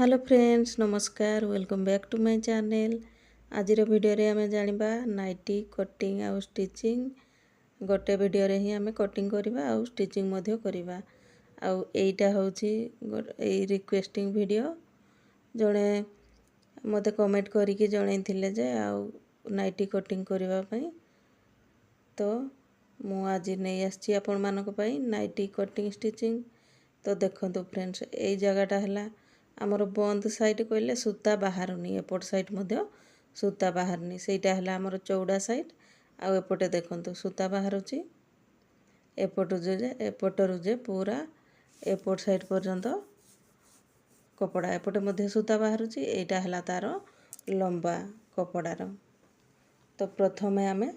Hello friends नमस्कार welcome back to my channel. आज video रे आमे जानिबा नाइटी कटिंग आउ स्टिचिंग गोटे वीडियो रे ही आमे कटिंग करबा आउ स्टिचिंग मध्य करबा। आउ एटा होची ए रिक्वेस्टिंग वीडियो जणे मते कमेंट करिके जणैथिले जे आउ नाइटी कटिंग करबा पई तो मु आज नै आछि आपन मानक पई नाइटी कटिंग स्टिचिंग। तो देखंतु फ्रेंड्स ए जगहटा हला आमर बंद साइड कहले सूता बाहरनी एपट साइड मध्य सूता बाहरनी सेटा हला आमर चौड़ा साइड आउ एपटे देखंतु सूता बाहरुची एपटरु जे पूरा एपट साइड पर्यंत कपड़ा एपटे मध्य सूता बाहरुची एटा हला तार लंबा कपड़ार। तो प्रथमे आमे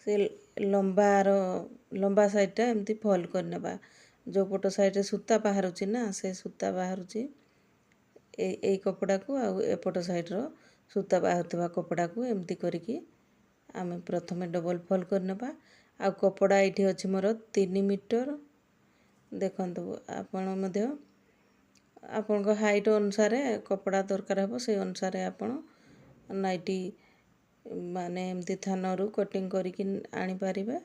से लंबा साइडटा एमती फोल्ड करनेबा जो पट साइड सूता बाहरुची ना से सूता बाहरुची ए कपड़ा को आउ एपट साइड रो सूता बाहरथिबा कपड़ा को एमती करिकी आमे प्रथमे डबल फोल्ड करनेबा। आउ कपड़ा एठी अछि मोर 3 मीटर देखंतु आपण मध्य आपण को हाइट अनुसार कपड़ा दरकार हबो से अनुसार आपण नाइटी माने एमती थानरू कटिंग करिकी आनी पारिबे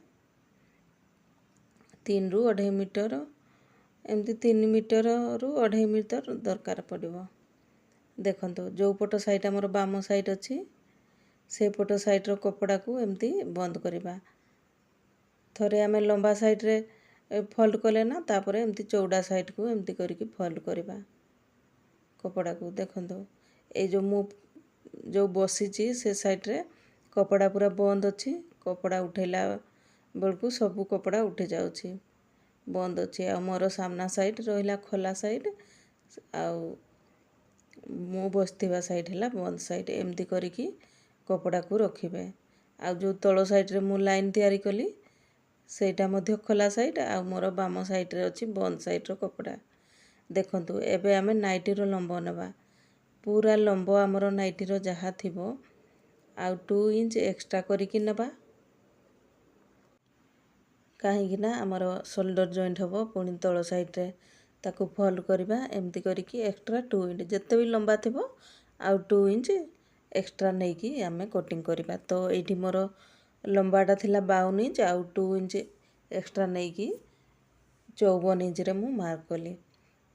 3 रु 2.5 मीटर एमती 3 मीटर रु 2.5 मीटर दरकार पड़िबो। देखंतु जो पट साइड हमर बाम साइड अछि से पट साइड रो कपड़ा को एमती बंद करबा। थरे आमे लंबा साइड रे फोल्ड कले ना तापरे एमती चौड़ा साइड को एमती करके फोल्ड करबा कपड़ा को। देखंतु ए जो बसिची से साइड रे कपड़ा पूरा बंद अछि कपड़ा उठेला बेलकु सब कपड़ा उठे जाउची बंद अछि। आ मोर सामना साइड रहिला खोला साइड आउ मु बसथिबा साइड हला बंद साइड एमती करिकी कपड़ा को रखिबे। आ जो तळो साइड रे मु लाइन तयारी कली सेटा मध्य खोला साइड आ मोर बाम साइड रे अछि बंद साइड रो कपड़ा। देखंतु एबे आमे नाइटी रो लंबो नेबा पूरा लंबो हमरो नाइटी रो जहा थिबो आ 2 इंच एक्स्ट्रा करिकी नेबा काहेकि ना हमरो शोल्डर जॉइंट हबो पुनी तळो साइड रे ताको फोल्ड करबा एमती करिकी एक्स्ट्रा 2 इंच जत्ते भी लंबा थिबो आ 2 इंच एक्स्ट्रा नेकी आमे कटिंग करबा। तो एठी मोर लंबाटा थिला 52 इंच आ 2 इंच एक्स्ट्रा नेकी 54 इंच रे मु मार्क कली।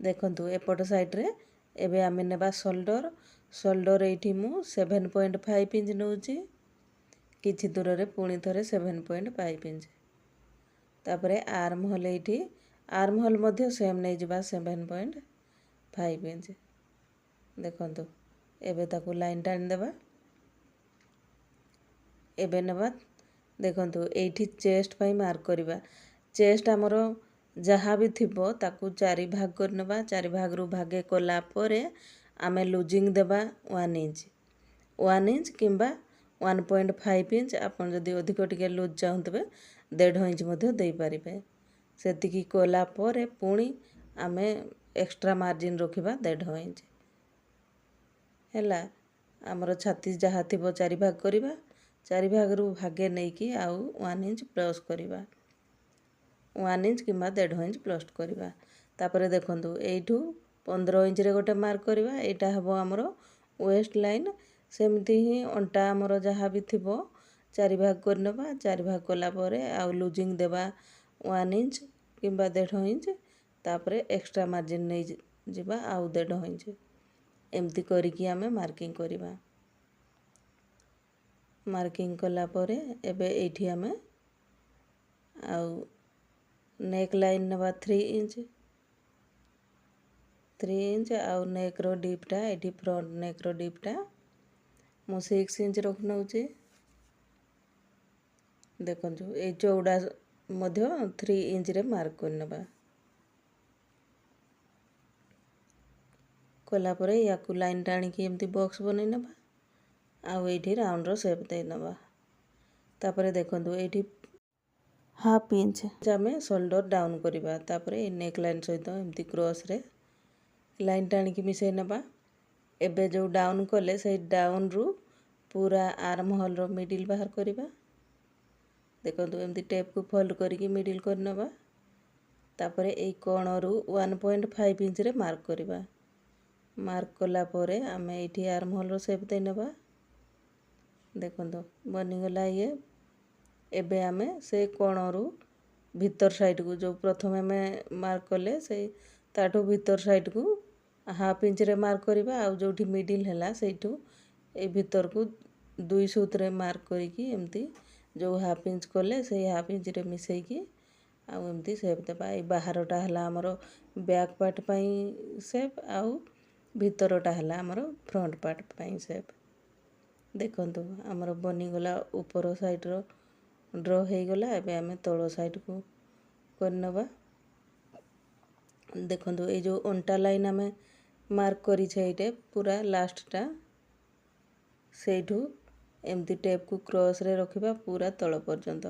देखंतु एपट साइड रे एबे आमे नेबा शोल्डर एठी मु 7.5 इंच नउची किछि दूर रे पुनी थरे 7.5 इंच तापरे आर्म होल एठी आर्म होल मध्य सेम नै जिबा 7.5 इंच। देखंतु एबे ताकू लाइन टान देबा एबे नेबा देखंतु एठी चेस्ट पई मार्क करबा चेस्ट हमरो जहा भी थिबो ताकू 4 भाग करनेबा 4 भाग रु भागे कोला परे आमे लूजिंग देबा 1 इंच किंबा 1.5 इंच आपण जदी अधिक टिके लूज चाहतबे 1.5 इंच मध्य देई पारिबे सेतिकी कोला परे पुणी आमे एक्स्ट्रा मार्जिन रखिबा 1.5 इंच हैला। हमरो छाती जहा थिबो 4 भाग करबा 4 भाग रु भागे नेकी आउ 1 इंच प्लस करबा 1 इंच किंबा 1.5 इंच प्लस करबा। तापरे देखंतु एठू 15 इंच रे गोटे मार्क करबा एटा हबो हमरो वेस्ट लाइन सेमती ही अंटा हमरो जहा भी थिबो 4 भाग करनेबा 4 भाग कला परे आउ लूजिंग देबा 1 इंच किंबा 1.5 इंच तापरे एक्स्ट्रा मार्जिन नै जिबा आउ 1.5 इंच एमती करिकी आमे मार्किंग करबा। मार्किंग कला परे एबे एठी आमे आउ नेक लाइन नेबा 3 इंच आउ नेक रो डीपटा एठी फ्रंट नेक रो डीपटा मु 6 इंच रख नउची। देखंतु ए चौड़ा मध्य 3 इंच रे मार्क करनेबा कोला परे याकू लाइन टाणी की एमती बॉक्स बनै नेबा आउ एठी राउंड रो शेप दे नेबा। तापरे देखंतु एठी हाफ इंच आमे शोल्डर डाउन करबा तापरे नेक लाइन सहित एमती क्रॉस रे लाइन टाणी की मिसै नेबा। एबे जो डाउन कले से डाउन रु पूरा आर्म होल रो मिडिल बाहर करबा देखंतु एमती टेप को फोल्ड करिकी मिडिल करनेबा तापरे ए कोण रु 1.5 इंच रे मार्क करबा ମାର୍କ କଲା ପରେ ଆମେ ଏଇଠି ଆର୍ମ ହୋଲ୍ର ସେପ୍ ଦେଇନେବା। ଦେଖନ୍ତୁ ବନିଗଲା ଇଏ। ଏବେ ଆମେ ସେ କୋଣରୁ ଭିତର ସାଇଡ଼୍କୁ ଯେଉଁ ପ୍ରଥମେ ଆମେ ମାର୍କ କଲେ ସେଇ ତାଠୁ ଭିତର ସାଇଡ଼୍କୁ ହାଫ୍ ଇଞ୍ଚରେ ମାର୍କ କରିବା, ଆଉ ଯେଉଁଠି ମିଡ଼ିଲ୍ ହେଲା ସେଇଠୁ ଏଇ ଭିତରକୁ 2 ସୁତ୍ରେ ମାର୍କ କରିକି ଏମିତି ଯେଉଁ ହାଫ୍ ଇଞ୍ଚ କଲେ ସେଇ ହାଫ୍ ଇଞ୍ଚରେ ମିଶାଇକି ଆଉ ଏମିତି ସେପ୍ ଦେବା। ଏଇ ବାହାରଟା ହେଲା ଆମର ବ୍ୟାକ୍ ପାର୍ଟ ପାଇଁ ସେପ୍, ଆଉ ଭିତରଟା ହେଲା ଆମର ଫ୍ରଣ୍ଟ ପାର୍ଟ ପାଇଁ ସେପ୍। ଦେଖନ୍ତୁ ଆମର ବନିଗଲା ଉପର ସାଇଡ଼୍ର ଡ୍ର ହେଇଗଲା। ଏବେ ଆମେ ତଳ ସାଇଡ଼୍କୁ କରିନେବା। ଦେଖନ୍ତୁ ଏଇ ଯେଉଁ ଅଣ୍ଟା ଲାଇନ୍ ଆମେ ମାର୍କ କରିଛେ ଏଇଟା ପୁରା ଲାଷ୍ଟଟା, ସେଇଠୁ ଏମିତି ଟେପ୍କୁ କ୍ରସ୍ରେ ରଖିବା ପୁରା ତଳ ପର୍ଯ୍ୟନ୍ତ।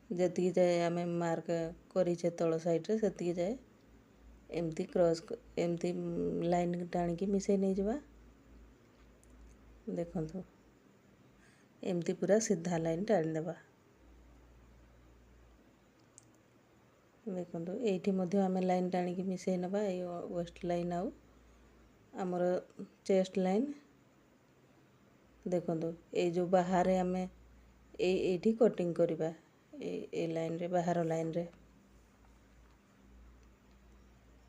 ଯେତିକି ଯାଏ ଆମେ ମାର୍କ କରିଛେ ତଳ ସାଇଡ଼୍ରେ ସେତିକି ଯାଏ ଏମିତି ଏମିତି ଲାଇନ୍ ଟାଣିକି ମିଶାଇ ନେଇଯିବା। ଦେଖନ୍ତୁ ଏମିତି ପୁରା ସିଧା ଲାଇନ୍ ଟାଣିଦେବା। ଦେଖନ୍ତୁ ଏଇଠି ମଧ୍ୟ ଆମେ ଲାଇନ୍ ଟାଣିକି ମିଶାଇ ନେବା, ଏଇ ୱେଷ୍ଟ ଲାଇନ୍ ଆଉ ଆମର ଚେଷ୍ଟ ଲାଇନ୍। ଦେଖନ୍ତୁ ଏଇ ଯେଉଁ ବାହାରେ ଆମେ ଏଇଠି କଟିଂ କରିବା, ଏଇ ଲାଇନ୍ରେ ବାହାର ଲାଇନ୍ରେ।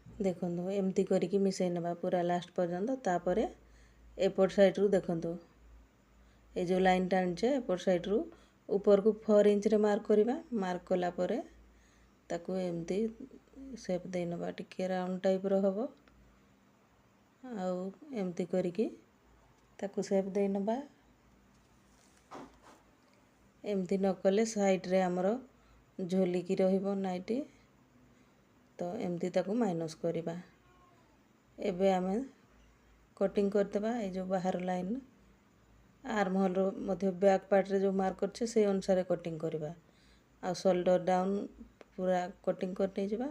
ଦେଖନ୍ତୁ ଏମିତି କରିକି ମିଶାଇ ନେବା ପୁରା ଲାଷ୍ଟ ପର୍ଯ୍ୟନ୍ତ। ତାପରେ ଏପଟ ସାଇଡ଼୍ରୁ ଦେଖନ୍ତୁ এই ଯେଉଁ ଲାଇନ୍ ଟାଣିଛେ ଏପଟ ସାଇଡ଼୍ରୁ ଉପରକୁ 4 ଇଞ୍ଚରେ ମାର୍କ କରିବା। ମାର୍କ କଲା ପରେ ତାକୁ ଏମିତି ସେପ୍ ଦେଇନେବା, ଟିକେ ରାଉଣ୍ଡ ଟାଇପ୍ର ହେବ। ଆଉ ଏମିତି କରିକି ତାକୁ ସେପ୍ ଦେଇନେବା। ଏମିତି ନ କଲେ ସାଇଡ଼୍ରେ ଆମର ଝୁଲିକି ରହିବ ନାଇଟି, ତ ଏମିତି ତାକୁ ମାଇନସ୍ କରିବା। ଏବେ ଆମେ କଟିଂ କରିଦେବା। এই ଯେଉଁ ବାହାର ଲାଇନ୍ ଆର୍ମ ହୋଲ୍ର ମଧ୍ୟ ବ୍ୟାକ୍ ପାର୍ଟରେ ଯେଉଁ ମାର୍କ କରିଛେ ସେଇ ଅନୁସାରେ କଟିଂ କରିବା, ଆଉ ସୋଲ୍ଡର୍ ଡାଉନ୍ ପୁରା କଟିଂ କରି ନେଇଯିବା।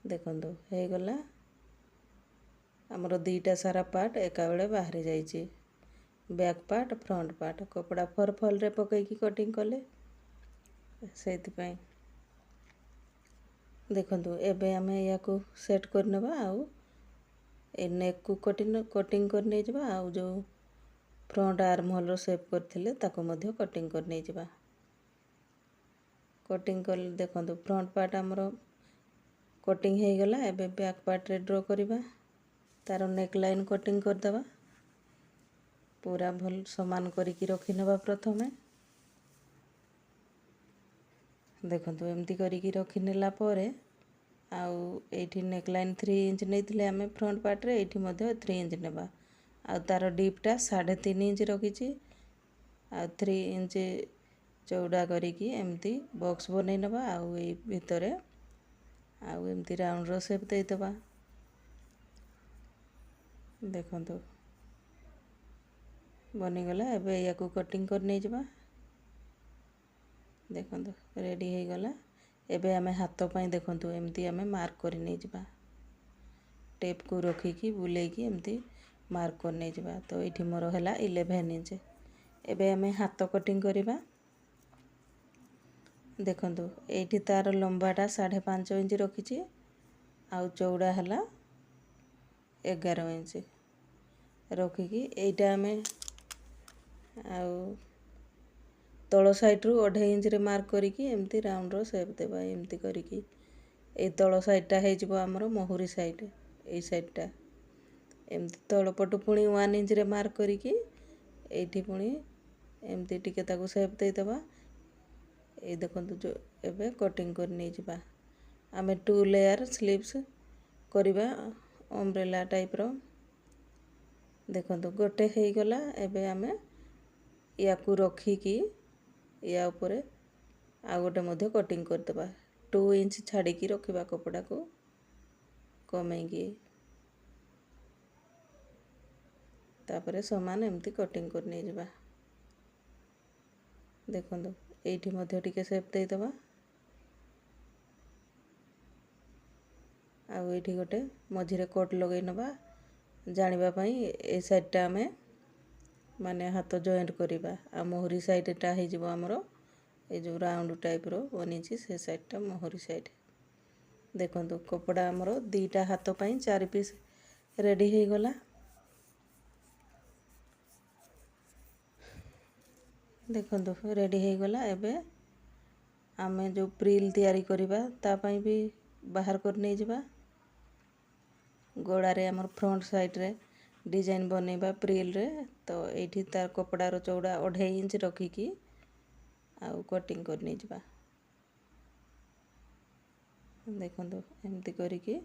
ଦେଖନ୍ତୁ ହେଇଗଲା ଆମର ଦୁଇଟା ସାରା ପାର୍ଟ ଏକାବେଳେ ବାହାରି ଯାଇଛି, ବ୍ୟାକ୍ ପାର୍ଟ ଫ୍ରଣ୍ଟ ପାର୍ଟ। କପଡ଼ା ଫଲ୍ରେ ପକାଇକି କଟିଂ କଲେ ସେଇଥିପାଇଁ। ଦେଖନ୍ତୁ ଏବେ ଆମେ ୟାକୁ ସେଟ୍ କରିନେବା, ଆଉ ଏ ନେକ୍କୁ କଟିଂ କରି ନେଇଯିବା, ଆଉ ଯେଉଁ ଫ୍ରଣ୍ଟ ଆର୍ମ ହୋଲ୍ର ସେପ୍ କରିଥିଲେ ତାକୁ ମଧ୍ୟ କଟିଂ କରି ନେଇଯିବା। କଟିଂ କଲେ ଦେଖନ୍ତୁ ଫ୍ରଣ୍ଟ ପାର୍ଟ ଆମର କଟିଂ ହେଇଗଲା। ଏବେ ବ୍ୟାକ୍ ପାର୍ଟରେ ଡ୍ର କରିବା, ତାର ନେକ୍ ଲାଇନ୍ କଟିଂ କରିଦେବା। ପୁରା ଭଲ ସମାନ କରିକି ରଖିନେବା ପ୍ରଥମେ। ଦେଖନ୍ତୁ ଏମିତି କରିକି ରଖିନେଲା ପରେ ଆଉ ଏଇଠି ନେକ୍ ଲାଇନ୍ 3 ଇଞ୍ଚ ନେଇଥିଲେ ଆମେ ଫ୍ରଣ୍ଟ ପାର୍ଟରେ, ଏଇଠି ମଧ୍ୟ 3 ଇଞ୍ଚ ନେବା। ଆଉ ତାର ଡିପ୍ଟା 3.5 ଇଞ୍ଚ ରଖିଛି, ଆଉ 3 ଇଞ୍ଚ ଚଉଡ଼ା କରିକି ଏମିତି ବକ୍ସ ବନେଇ ନେବା। ଆଉ ଏଇ ଭିତରେ ଆଉ ଏମିତି ରାଉଣ୍ଡର ସେପ୍ ଦେଇଦେବା। ଦେଖନ୍ତୁ ବନିଗଲା। ଏବେ ୟାକୁ କଟିଂ କରି ନେଇଯିବା। ଦେଖନ୍ତୁ ରେଡ଼ି ହେଇଗଲା। ଏବେ ଆମେ ହାତ ପାଇଁ ଦେଖନ୍ତୁ ଏମିତି ଆମେ ମାର୍କ କରି ନେଇଯିବା, ଟେପ୍କୁ ରଖିକି ବୁଲେଇକି ଏମିତି ମାର୍କ କରି ନେଇଯିବା। ତ ଏଇଠି ମୋର ହେଲା 11 ଇଞ୍ଚ। ଏବେ ଆମେ ହାତ କଟିଂ କରିବା। ଦେଖନ୍ତୁ ଏଇଠି ତାର ଲମ୍ବାଟା 5.5 ଇଞ୍ଚ ରଖିଛି, ଆଉ ଚଉଡ଼ା ହେଲା 11 ଇଞ୍ଚ ରଖିକି ଏଇଟା ଆମେ ଆଉ ତଳ ସାଇଡ଼୍ରୁ 1.5 ଇଞ୍ଚରେ ମାର୍କ କରିକି ଏମିତି ରାଉଣ୍ଡର ସେପ୍ ଦେବା। ଏମିତି କରିକି ଏଇ ତଳ ସାଇଡ଼୍ଟା ହେଇଯିବ ଆମର ମହୁରୀ ସାଇଡ଼୍, ଏଇ ସାଇଡ଼୍ଟା ଏମିତି ତଳ ପଟୁ ପୁଣି 1 ଇଞ୍ଚରେ ମାର୍କ କରିକି ଏଇଠି ପୁଣି ଏମିତି ଟିକେ ତାକୁ ସେପ୍ ଦେଇଦେବା। এই ଦେଖନ୍ତୁ ଏବେ କଟିଂ କରି ନେଇଯିବା। ଆମେ 2 ଲେୟାର୍ ସ୍ଲିଭ୍ସ କରିବା ଅମ୍ବ୍ରେଲା ଟାଇପ୍ର। ଦେଖନ୍ତୁ ଗୋଟେ ହେଇଗଲା। ଏବେ ଆମେ ୟାକୁ ରଖିକି ୟା ଉପରେ ଆଉ ଗୋଟେ ମଧ୍ୟ କଟିଂ କରିଦେବା। 2 ଇଞ୍ଚ ଛାଡ଼ିକି ରଖିବା କପଡ଼ାକୁ କମେଇକି, ତାପରେ ସମାନ ଏମିତି କଟିଂ କରି ନେଇଯିବା। ଦେଖନ୍ତୁ ଏଇଠି ମଧ୍ୟ ଟିକେ ସେପ୍ ଦେଇଦେବା। ଆଉ ଏଇଠି ଗୋଟେ ମଝିରେ କଟ୍ ଲଗାଇ ନେବା, ଜାଣିବା ପାଇଁ ଏ ସାଇଡ଼୍ଟା ଆମେ ମାନେ ହାତ ଜଏଣ୍ଟ କରିବା, ଆଉ ମହୁରୀ ସାଇଡ଼୍ଟା ହେଇଯିବ ଆମର ଏଇ ଯେଉଁ ରାଉଣ୍ଡ ଟାଇପ୍ର ବନିଛି ସେ ସାଇଡ଼୍ଟା ମହୁରୀ ସାଇଡ଼୍। ଦେଖନ୍ତୁ କପଡ଼ା ଆମର 2ଟା ହାତ ପାଇଁ 4 ପିସ୍ ରେଡ଼ି ହେଇଗଲା। ଦେଖନ୍ତୁ ରେଡ଼ି ହେଇଗଲା। ଏବେ ଆମେ ଯେଉଁ ପ୍ରିଲ୍ ତିଆରି କରିବା ତା ପାଇଁ ବି ବାହାର କରି ନେଇଯିବା। ଗୋଡ଼ାରେ ଆମର ଫ୍ରଣ୍ଟ ସାଇଡ଼୍ରେ ଡିଜାଇନ୍ ବନେଇବା ପ୍ରିଲ୍ରେ। ତ ଏଇଠି ତାର କପଡ଼ାର ଚଉଡ଼ା 2.5 ଇଞ୍ଚ ରଖିକି ଆଉ କଟିଂ କରି ନେଇଯିବା। ଦେଖନ୍ତୁ ଏମିତି କରିକି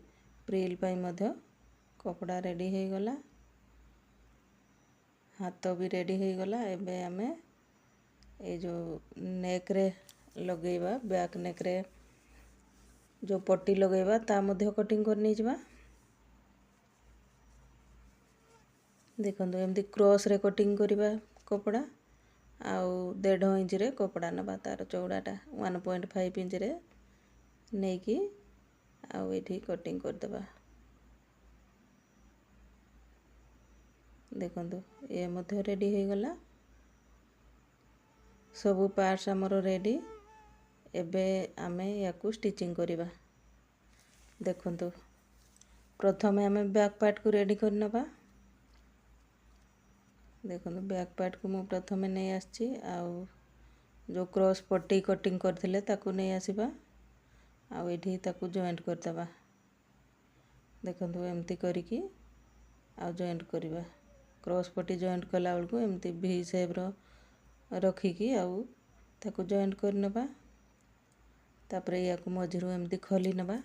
ପ୍ରିଲ୍ ପାଇଁ ମଧ୍ୟ କପଡ଼ା ରେଡ଼ି ହେଇଗଲା, ହାତ ବି ରେଡ଼ି ହେଇଗଲା। ଏବେ ଆମେ ଏଇ ଯେଉଁ ନେକ୍ରେ ଲଗେଇବା, ବ୍ୟାକ୍ ନେକ୍ରେ ଯେଉଁ ପଟି ଲଗେଇବା ତା ମଧ୍ୟ କଟିଂ କରି ନେଇଯିବା। ଦେଖନ୍ତୁ ଏମିତି କ୍ରସ୍ରେ କଟିଂ କରିବା କପଡ଼ା, ଆଉ 1.5 ଇଞ୍ଚରେ କପଡ଼ା ନେବା, ତାର ଚଉଡ଼ାଟା 1.5 ଇଞ୍ଚରେ ନେଇକି ଆଉ ଏଇଠି କଟିଂ କରିଦେବା। ଦେଖନ୍ତୁ ଏ ମଧ୍ୟ ରେଡ଼ି ହେଇଗଲା। ସବୁ ପାର୍ଟସ୍ ଆମର ରେଡ଼ି। ଏବେ ଆମେ ୟାକୁ ଷ୍ଟିଚିଂ କରିବା। ଦେଖନ୍ତୁ ପ୍ରଥମେ ଆମେ ବ୍ୟାକ୍ ପାର୍ଟକୁ ରେଡ଼ି କରି ନେବା। ଦେଖନ୍ତୁ ବ୍ୟାକ୍ ପାର୍ଟକୁ ମୁଁ ପ୍ରଥମେ ନେଇ ଆସିଛି, ଆଉ ଯେଉଁ କ୍ରସ୍ ପଟି କଟିଂ କରିଥିଲେ ତାକୁ ନେଇ ଆସିବା, ଆଉ ଏଇଠି ତାକୁ ଜଏଣ୍ଟ କରିଦେବା। ଦେଖନ୍ତୁ ଏମିତି କରିକି ଆଉ ଜଏଣ୍ଟ କରିବା। କ୍ରସ୍ ପଟି ଜଏଣ୍ଟ କଲା ବେଳକୁ ଏମିତି ଭି ସେପ୍ର ରଖିକି ଆଉ ତାକୁ ଜଏଣ୍ଟ କରିନେବା। ତାପରେ ୟାକୁ ମଝିରୁ ଏମିତି ଖୋଲି ନେବା।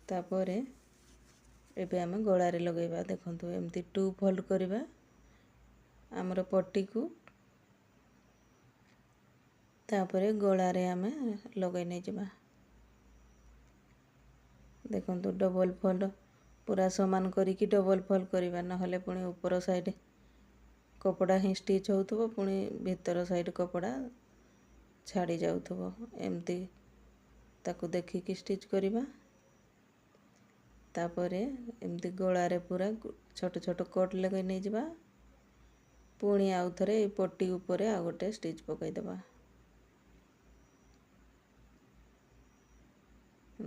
ତାପରେ ଏବେ ଆମେ ଗଳାରେ ଲଗାଇବା। ଦେଖନ୍ତୁ ଏମିତି 2 ଫୋଲ୍ଡ କରିବା ଆମର ପଟିକୁ, ତାପରେ ଗଳାରେ ଆମେ ଲଗାଇ ନେଇଯିବା। ଦେଖନ୍ତୁ ଡବଲ୍ ଫୋଲ୍ଡ ପୁରା ସମାନ କରିକି ଡବଲ୍ ଫୋଲ୍ଡ କରିବା, ନହେଲେ ପୁଣି ଉପର ସାଇଡ଼୍ କପଡ଼ା ହିଁ ଷ୍ଟିଚ୍ ହେଉଥିବ, ପୁଣି ଭିତର ସାଇଡ଼୍ କପଡ଼ା ଛାଡ଼ି ଯାଉଥିବ। ଏମିତି ତାକୁ ଦେଖିକି ଷ୍ଟିଚ୍ କରିବା। ତାପରେ ଏମିତି ଗଳାରେ ପୁରା ଛୋଟ ଛୋଟ କଟ୍ ଲଗାଇ ନେଇଯିବା। ପୁଣି ଆଉ ଥରେ ଏଇ ପଟି ଉପରେ ଆଉ ଗୋଟେ ଷ୍ଟିଚ୍ ପକାଇଦେବା।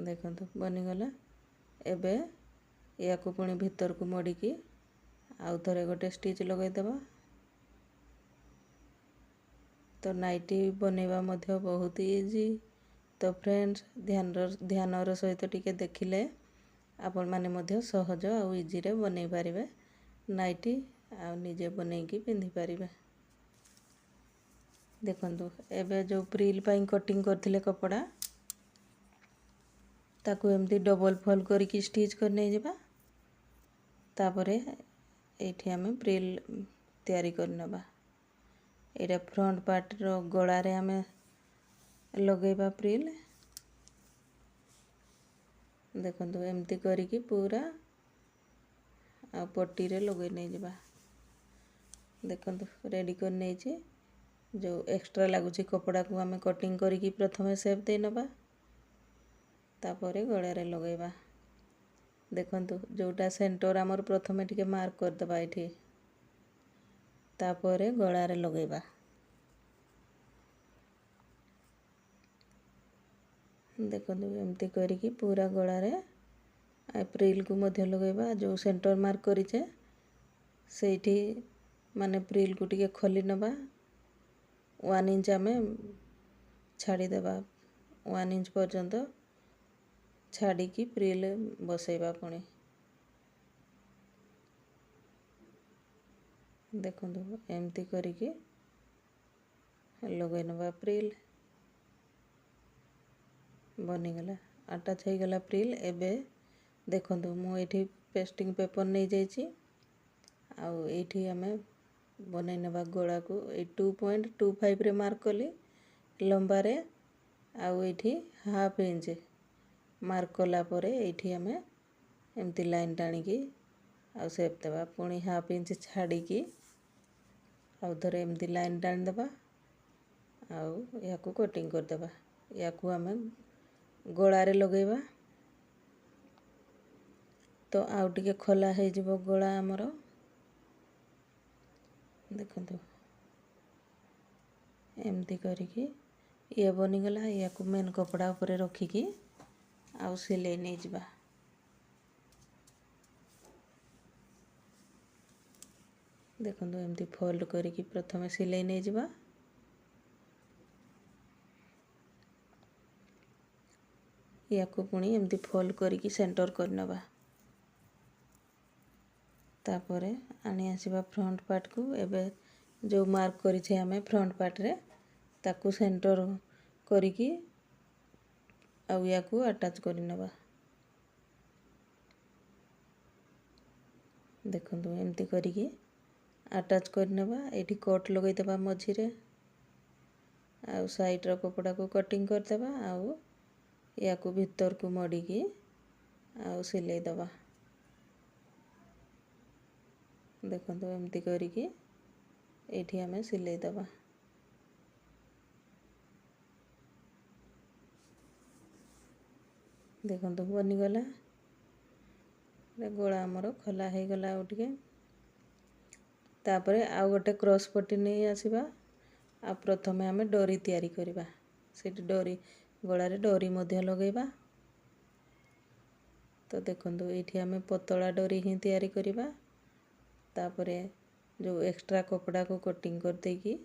ଦେଖନ୍ତୁ ବନିଗଲା। ଏବେ ୟାକୁ ପୁଣି ଭିତରକୁ ମୋଡ଼ିକି ଆଉ ଥରେ ଗୋଟେ ଷ୍ଟିଚ୍ ଲଗାଇଦେବା। ତ ନାଇଟି ବନେଇବା ମଧ୍ୟ ବହୁତ ଇଜି। ତ ଫ୍ରେଣ୍ଡସ୍ ଧ୍ୟାନର ସହିତ ଟିକେ ଦେଖିଲେ ଆପଣମାନେ ମଧ୍ୟ ସହଜ ଆଉ ଇଜିରେ ବନେଇ ପାରିବେ ନାଇଟି, ଆଉ ନିଜେ ବନେଇକି ପିନ୍ଧିପାରିବେ। ଦେଖନ୍ତୁ ଏବେ ଯେଉଁ ପ୍ରିଲ୍ ପାଇଁ କଟିଂ କରିଥିଲେ କପଡ଼ା, ତାକୁ ଏମିତି ଡବଲ୍ ଫୋଲ୍ଡ କରିକି ଷ୍ଟିଚ୍ କରି ନେଇଯିବା। ତାପରେ ଏଇଠି ଆମେ ପ୍ରିଲ୍ ତିଆରି କରିନେବା। ଏଇଟା ଫ୍ରଣ୍ଟ ପାର୍ଟର ଗଳାରେ ଆମେ ଲଗାଇବା ପ୍ରିଲ୍। ଦେଖନ୍ତୁ ଏମିତି କରିକି ପୁରା ଆଉ ପଟିରେ ଲଗାଇ ନେଇଯିବା। ଦେଖନ୍ତୁ ରେଡ଼ି କରି ନେଇଛି। ଯେଉଁ ଏକ୍ସଟ୍ରା ଲାଗୁଛି କପଡ଼ାକୁ ଆମେ କଟିଂ କରିକି ପ୍ରଥମେ ସେପ୍ ଦେଇନେବା, ତାପରେ ଗଳାରେ ଲଗାଇବା। ଦେଖନ୍ତୁ ଯେଉଁଟା ସେଣ୍ଟର ଆମର ପ୍ରଥମେ ଟିକେ ମାର୍କ କରିଦେବା ଏଇଠି, ତାପରେ ଗଳାରେ ଲଗାଇବା। ଦେଖନ୍ତୁ ଏମିତି କରିକି ପୁରା ଗଳାରେ ପ୍ରିଲ୍କୁ ମଧ୍ୟ ଲଗାଇବା। ଯେଉଁ ସେଣ୍ଟର ମାର୍କ କରିଛେ ସେଇଠି ମାନେ ପ୍ରିଲ୍କୁ ଟିକେ ଖୋଲି ନେବା। 1 ଇଞ୍ଚ ଆମେ ଛାଡ଼ିଦେବା, 1 ଇଞ୍ଚ ପର୍ଯ୍ୟନ୍ତ ଛାଡ଼ିକି ପ୍ରିଲ୍ ବସାଇବା। ପୁଣି ଦେଖନ୍ତୁ ଏମିତି କରିକି ଲଗାଇ ନେବା ପ୍ରିଲ୍। ବନିଗଲା, ଆଟାଚ୍ ହେଇଗଲା ପ୍ରିଲ୍। ଏବେ ଦେଖନ୍ତୁ ମୁଁ ଏଇଠି ପେଷ୍ଟିଂ ପେପର୍ ନେଇଯାଇଛି, ଆଉ ଏଇଠି ଆମେ ବନେଇ ନେବା ଗଳାକୁ। ଏଇ 2.25ରେ ମାର୍କ କଲି ଲମ୍ବାରେ, ଆଉ ଏଇଠି 1/2 ଇଞ୍ଚ ମାର୍କ କଲା ପରେ ଏଇଠି ଆମେ ଏମିତି ଲାଇନ୍ ଟାଣିକି ଆଉ ସେପ୍ ଦେବା। ପୁଣି 1/2 ଇଞ୍ଚ ଛାଡ଼ିକି ଆଉ ଥରେ ଏମିତି ଲାଇନ୍ ଟାଣିଦେବା, ଆଉ ଏହାକୁ କଟିଂ କରିଦେବା। ୟାକୁ ଆମେ ଗଳାରେ ଲଗାଇବା। ତ ଆଉ ଟିକେ ଖୋଲା ହେଇଯିବ ଗଳା ଆମର। ଦେଖନ୍ତୁ ଏମିତି କରିକି ଇଏ ବନିଗଲା। ୟାକୁ ମେନ୍ କପଡ଼ା ଉପରେ ରଖିକି आउ सिलाई नहीं जिबा। देखो एमती फोल्ड करिकी प्रथम सिलाई नहीं जिबा। या को पुणी एमती फोल्ड करिकी सेंटर कर नबा। तापरे आनी आसीबा फ्रंट पार्ट को। एबे जो मार्क करिछे हमें फ्रंट पार्ट रे ताकू सेंटर करिकी आउ या को अटैच कर नबा। देखो एमती करिकी अटैच कर नबा। एठी कट लगै देबा मझी रे। आउ साइड रो कपड़ा को कटिंग कर देबा। आउ या को भीतर को मड़ी की आउ सिलाई दबा। देखो एमती करिकी एठी हमें सिलाई दबा। देखो बनी गला। गोला आमर खोला हो गला। आउ टिके तापरे आउ गोटे क्रॉस पट्टी नहीं आसीबा। आ प्रथमे हमें डोरी तैयारी करिबा। सेठी डोरी गोला रे डोरी मध्य लगेबा। तो देखो ये आम पतला डोरी ही तैयारी करिबा। तापरे जो एक्स्ट्रा कपड़ा को कटिंग कर देकी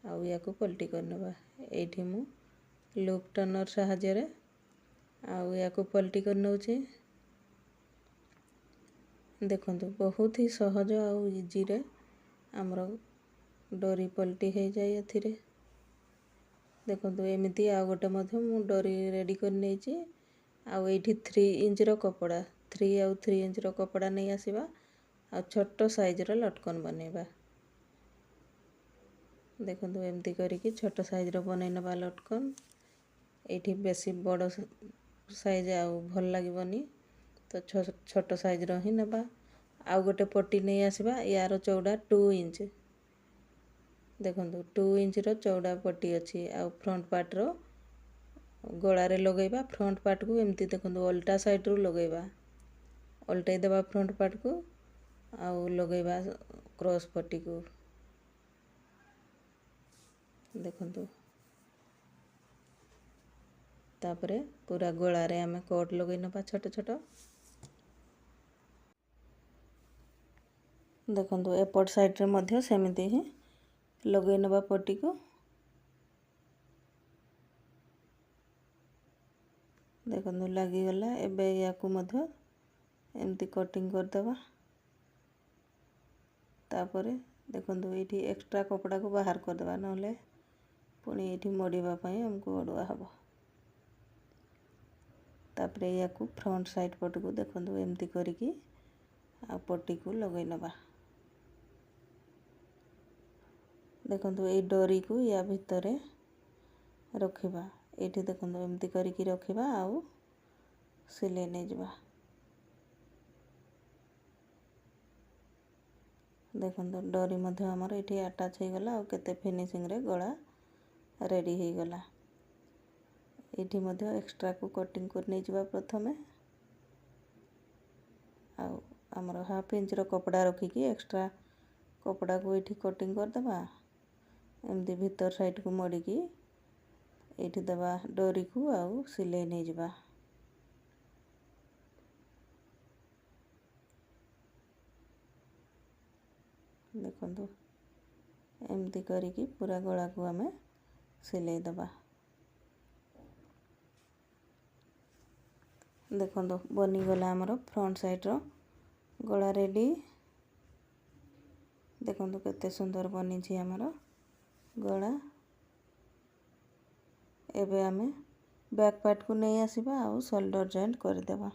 आउ या को पलटी कर नबा। एठी मु लूप टर्नर सहाय्य रे आउ या को पलटी कर नउची। देखो बहुत ही सहज आउ इजी रे हमरो डोरी पलटी हो जाए एथिरे। देखो एमिति आ गोटे मध्य मु डोरी रेडी कर नेची। आउ एठी 3 इंच रो कपड़ा 3 आउ 3 इंच रो कपड़ा नहीं आसीबा। आ छोटो साइज रो लटकन बनेबा। देखो एमती करिकी छोटो साइज रो बनै नबा लटकन। एठी बेसी बड़ साइज आउ भल लागिबनी। तो छोटो साइज रो ही नबा। आउ गोटे पट्टी नहीं आसीबा। यार चौड़ा 2 इंच। देखो 2 इंच रो चौड़ा पट्टी अछि। आउ फ्रंट पार्ट रो गोला रे लगेबा। फ्रंट पार्ट को एमती देखो उल्टा साइड रू लगेबा। उल्टाई देबा फ्रंट पार्ट को आउ लगेबा क्रॉस पट्टी को। देखो तापरे पूरा गोला रे हमें कोट लगै नबा छोट छोट। देखो एपट साइड रे मध्य सेमिति ही लगै नबा पट्टी को। देखो लगी गला। एबे या को मध्य एमती कटिंग कर देबा। तापरे देखो ये एक्स्ट्रा कपड़ा को बाहर कर देबा। नहले पुणी ये मड़ीबा पई हमको अड़ुआ हबो। तापरे या को फ्रंट साइड पट को देखो एमती करिकी आ पट्टी को लगै नबा। देखो ये डोरी को या भितरे रखिबा। एठी देखो एमती करिकी रखिबा आउ सिलाई नहीं जिबा। देखो डोरी मध्य हमर एठी अटैच हो गला। आउ केते फिनिशिंग रे गला रेडी हो गला। एठी मध्य एक्स्ट्रा को कटिंग कर नहीं जिबा प्रथमे। आउ हमर हाफ इंच रो कपड़ा रखिकी एक्स्ट्रा कपड़ा को एठी कटिंग कर देबा। एमती भीतर साइड को मड़ी की एठी दबा डोरी को आउ सिलाई नहीं जिबा। देखो एमती करिकी पूरा गला को हमें सिलाई दबा। देखो बनी गला हमरो फ्रंट साइड रो गला रेडी। देखो केते सुंदर बनी छी हमरो गला। एबे हमें बैक पार्ट को नहीं आसीबा आउ शोल्डर जॉइंट कर देबा।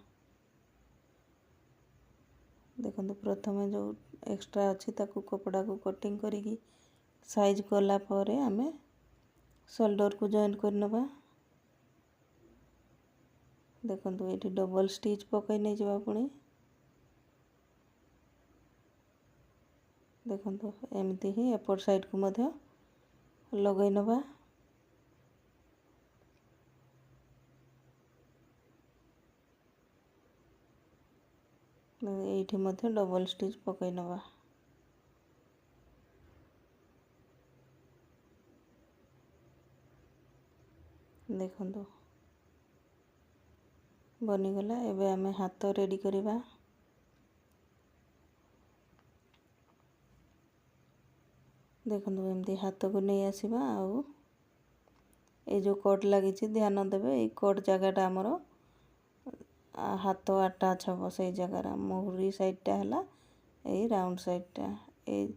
देखो प्रथमे जो एक्स्ट्रा अच्छी ताकू कपड़ा को कटिंग करिकी साइज कला परे हमें शोल्डर को जॉइंट कर नबा। देखो ये डबल स्टिच पकई नहीं जावा पुणी। देखो एमती ही एपट साइड को मध्य लगै नबा। एठी मध्य डबल स्टिच पकई नबा। देखो बनीगला। एबे आमे हाथ रेडी करिबा। देखंतु एमती हाथ को नहीं आसीबा। आउ ए जो कोट लगी ध्यान देवे, ये कोट जगह आमर हाथ अटैच हम से जगार। मुहुरी साइडटा है ये राउंड साइडटा, ये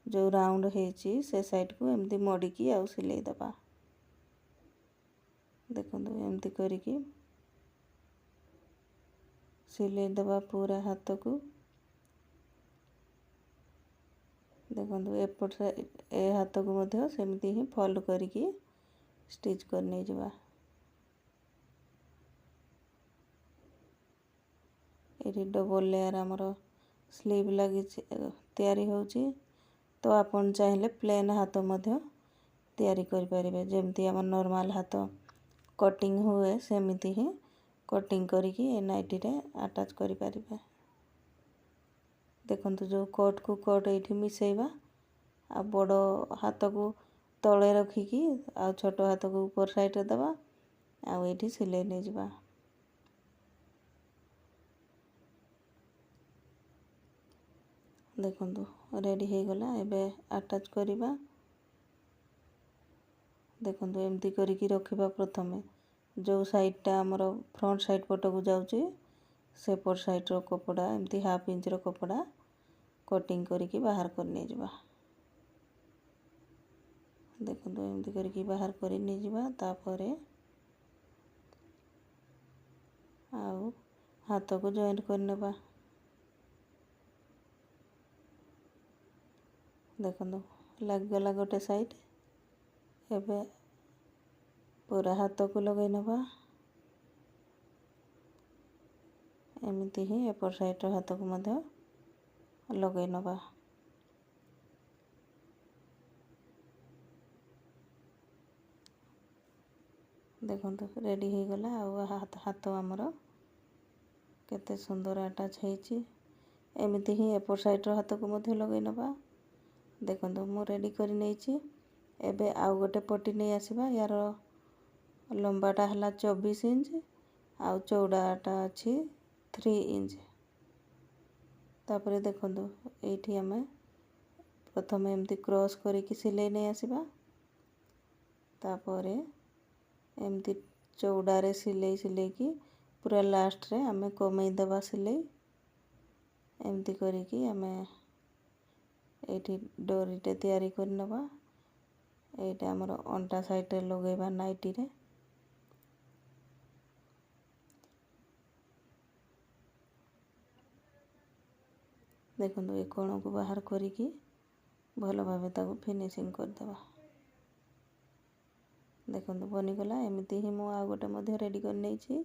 जो राउंड है से साइड को एमती मोड़िकी आउ सिलाई दबा। देखंतु एमती करिकी सिलाई दबा पूरा हाथ को। देखंतु एपट ए हाथ को मध्य सेमती ही फोल्ड करिकी स्टिच कर नहीं जबा। ये डबल लेयर आमर स्लीव लगी तैयारी होची। तो आपन चाहिले प्लेन हाथ मध्य तैयारी करि परिबे। जेमती हमर नॉर्मल हाथ कटिंग हुए सेमिति ही कटिंग करिकी ए नाइटी रे अटैच करि परिबे। देखंतु जो कोट को कोट एठी मिसेइबा। आ बड़ हाथ को तले रखिकी आ छोट हाथ को ऊपर साइड रे दबा। आ एठी सिलाई नै जिबा। देखंतु रेडी हो गला। एबे अटैच करिबा। देखंतु एमती करिकी रखिबा। प्रथमे जो साइडटा हमर फ्रंट साइड पट को जाउची से पर साइड रो कपड़ा एमती हाफ इंच रो कपड़ा कटिंग करिकी बाहर कर नै जिबा। देखंतु एमती करिकी बाहर कर नै जिबा। तापरे आउ हाथ को जॉइंट कर नेबा। देखंतु लग गला गोटे साइड। एबे पूरा हाथ को लगे नेबा। एमती ही एपर साइड रो हाथ को मध्य लगे नेबा। देखंतु रेडी हो गला। आ हाथ हमर केते सुंदर अटैच होईची। एमती ही एपर साइड रो हाथ को मध्य लगे नेबा। देखंतु मु रेडी करि नैची। एबे आउ गोटे पट्टी नहीं आसीबा। यार लंबाटा हला 24 इंच आउ चौड़ाटा अछि 3 इंच। तापरे देखंतु एठी हमें प्रथमे एमती क्रॉस करिकी सिलाई नहीं आसीबा। तापरे एमती चौड़ारे सिलाई की पूरा लास्ट रे हमें कमई दबा सिलाई। एमती करिकी हमें एठी डोरीटे तैयारी कर नबा। एटा हमर अंटा साइड रे लगेबा नाइटी रे। देखंतु ए कोण को बाहर करिकी भलो भाबे ताको फिनिशिंग कर देबा। देखंतु बनी गला। एमिति ही मु आ गोटे मध्ये रेडी कर नैची।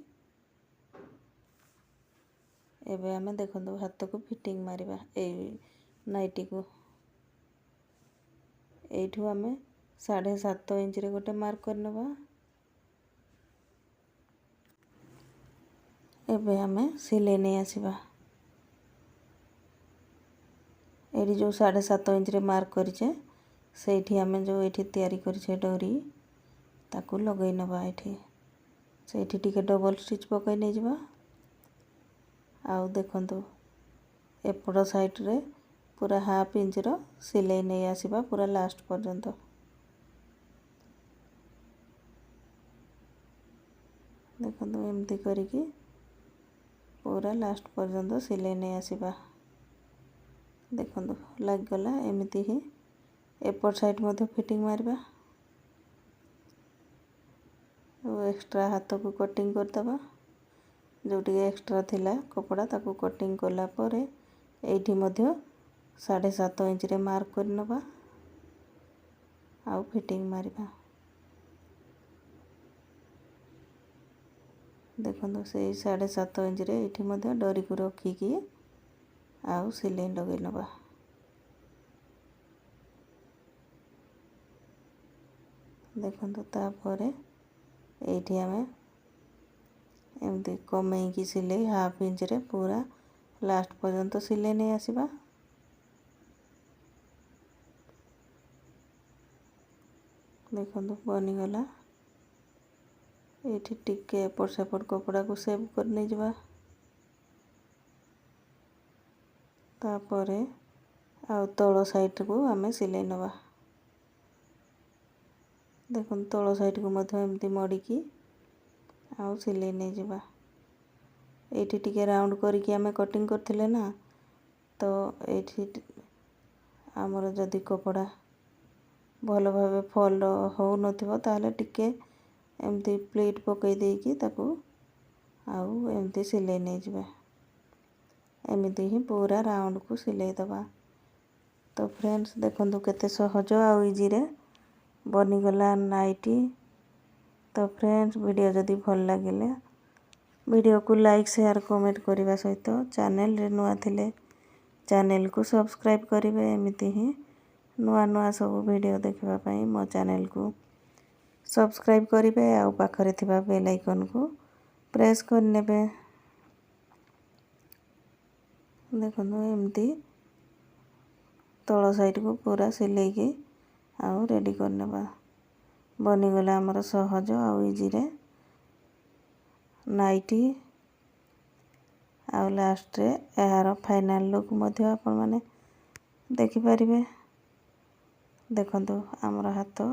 एबे हमें देखंतु हाथ को फिटिंग मारिबा। ए नाइटी को एठू हमें 7.5 इंच रे गोटे मार्क कर नबा। एबे हमें सिलाई नहीं आसीबा। एठी जो 7.5 इंच रे मार्क करिचे सेठी हमें जो एठी तैयारी करिचे डोरी ताकू लगई नबा। एठी सेठी टिके डबल स्टिच पकई नै जिबा। आउ देखंतु एपड़ साइड रे पूरा हाफ इंच रो सिलाई नहीं आसीबा पूरा लास्ट पर्यंत। देखंतु एमती करिकी पूरा लास्ट पर्यंत सिलाई नहीं आसीबा। देखंतु लग गला। एमती ही एपड़ साइड मध्ये फिटिंग मारबा। एक्स्ट्रा हाथ को कटिंग कर दबा। जो एक्स्ट्रा थिला कपड़ा ताकू कटिंग कला परे एठी मध्ये 7.5 इंच रे मार्क कर नबा। आउ फिटिंग मारिबा। देखंतु से 7.5 इंच रे एठी मध्ये डोरी को रखिकी आउ सिलाई लगे नबा। देखंतु तापरे एठी हमें एमती कमई की सिलाई हाफ इंच रे पूरा लास्ट पर्यंत सिलाई नहीं आसीबा। देखंतु बनी गला। ଏଇଠି ଟିକେ ଏପଟ ସେପଟ କପଡ଼ାକୁ ସେଭ୍ କରି ନେଇଯିବା। ତାପରେ ଆଉ ତଳ ସାଇଡ଼କୁ ଆମେ ସିଲେଇ ନେବା। ଦେଖନ୍ତୁ ତଳ ସାଇଡ଼କୁ ମଧ୍ୟ ଏମିତି ମଡ଼ିକି ଆଉ ସିଲେଇ ନେଇଯିବା। ଏଇଠି ଟିକେ ରାଉଣ୍ଡ କରିକି ଆମେ କଟିଂ କରିଥିଲେ ନା, ତ ଏଇଠି ଆମର ଯଦି କପଡ଼ା ଭଲ ଭାବେ ଫଲ୍ ହେଉନଥିବ ତାହେଲେ ଟିକେ ଏମିତି ପ୍ଲିଟ୍ ପକାଇ ଦେଇକି ତାକୁ ଆଉ ଏମିତି ସିଲେଇ ନେଇଯିବା। ଏମିତି ହିଁ ପୁରା ରାଉଣ୍ଡକୁ ସିଲେଇ ଦେବା। ତ ଫ୍ରେଣ୍ଡସ୍ ଦେଖନ୍ତୁ କେତେ ସହଜ ଆଉ ଇଜିରେ ବନିଗଲା ନାଇଟି। ତ ଫ୍ରେଣ୍ଡସ୍ ଭିଡ଼ିଓ ଯଦି ଭଲ ଲାଗିଲେ ଭିଡ଼ିଓକୁ ଲାଇକ୍ ସେୟାର କମେଣ୍ଟ କରିବା ସହିତ ଚ୍ୟାନେଲରେ ନୂଆ ଥିଲେ ଚ୍ୟାନେଲକୁ ସବସ୍କ୍ରାଇବ୍ କରିବେ। ଏମିତି ହିଁ ନୂଆ ନୂଆ ସବୁ ଭିଡ଼ିଓ ଦେଖିବା ପାଇଁ ମୋ ଚ୍ୟାନେଲକୁ ସବସ୍କ୍ରାଇବ୍ କରିବେ ଆଉ ପାଖରେ ଥିବା ବେଲ୍ ଆଇକନ୍କୁ ପ୍ରେସ୍ କରିନେବେ। ଦେଖନ୍ତୁ ଏମିତି ତଳ ସାଇଡ଼କୁ ପୁରା ସିଲେଇକି ଆଉ ରେଡ଼ି କରିନେବା। ବନିଗଲା ଆମର ସହଜ ଆଉ ଇଜିରେ ନାଇଟି। ଆଉ ଲାଷ୍ଟରେ ଏହାର ଫାଇନାଲ୍ ଲୁକ୍ ମଧ୍ୟ ଆପଣମାନେ ଦେଖିପାରିବେ। ଦେଖନ୍ତୁ ଆମର ହାତ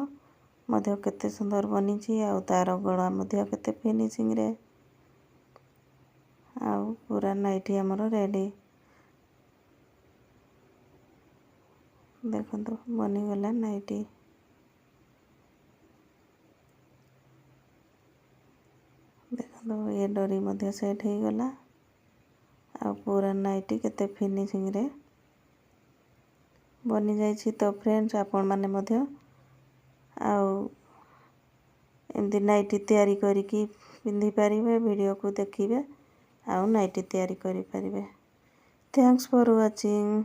ମଧ୍ୟ କେତେ ସୁନ୍ଦର ବନିଛି ଆଉ ତାର ଗଳା ମଧ୍ୟ କେତେ ଫିନିସିଂରେ। ଆଉ ପୁରା ନାଇଟି ଆମର ରେଡ଼ି। ଦେଖନ୍ତୁ ବନିଗଲା ନାଇଟି। ଦେଖନ୍ତୁ ଏ ଡୋରି ମଧ୍ୟ ସେଟ୍ ହେଇଗଲା ଆଉ ପୁରା ନାଇଟି କେତେ ଫିନିସିଂରେ ବନିଯାଇଛି। ତ ଫ୍ରେଣ୍ଡସ୍ ଆପଣମାନେ ମଧ୍ୟ ଆଉ ଏମିତି ନାଇଟି ତିଆରି କରିକି ପିନ୍ଧିପାରିବେ, ଭିଡ଼ିଓକୁ ଦେଖିବେ ଆଉ ନାଇଟି ତିଆରି କରିପାରିବେ। Thanks for watching.